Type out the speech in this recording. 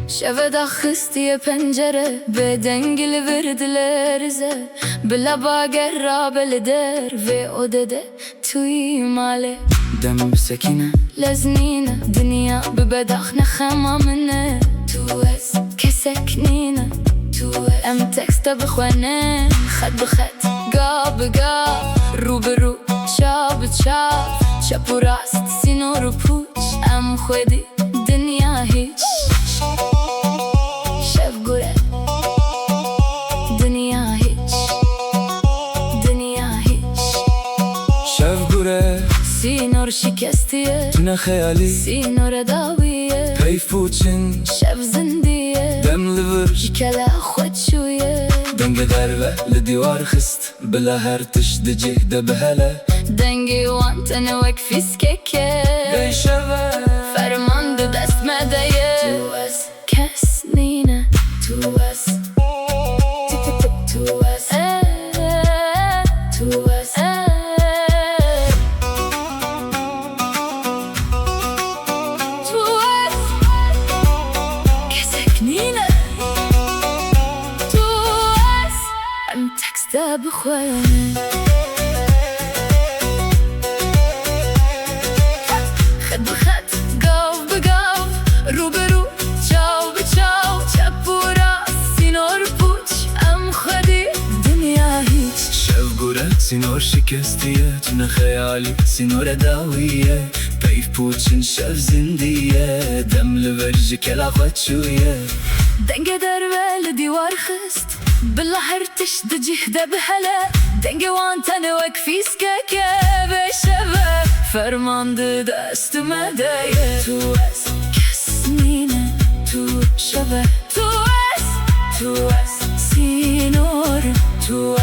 شeve daxistiye pencere bedengil verdiler ze Bila bagerra beleder ve o dede tuy male دم بسكينة لزنينة دنيا ببدخ نخمة منه توز كسكنينة ام تكست بخوانه خد بخد قاب بقاب رو برو شاب شاب شاب وراست سينور وبوش ام خودي دنيا هيج شاف قرأ دنيا هيج دنيا هيج شاف قرى سينور شكستية تنا خيالي سينور داوية كيف بوتشن شاف زندية دم لفر كلا خود شوية دنگ دربه لديوار خست بلا هرتش دجه دبهله دنگي وانت نوك في سككة بيشبه فرمان دو دست مدايه توز كسنينة توز توز توز كسكنينة توز ام تكست بخوانه خد بخد قاف بقاف رو برو چاو بچاو چپ و راست سینور پوچ ام خودی دنیا هیچ شاف قرى سينور شكستية تنا خيالي سينور داوية كيف بوتشن شاف زندية دم لفرج كلا خد شوية دنگه دربه لدیوار خست بلا هرتش دجه دبهله دنگه وانتن وک فیسکه بشبه فرمانده دست مدایه تو از کسنینه تو شبه تو از سینور تو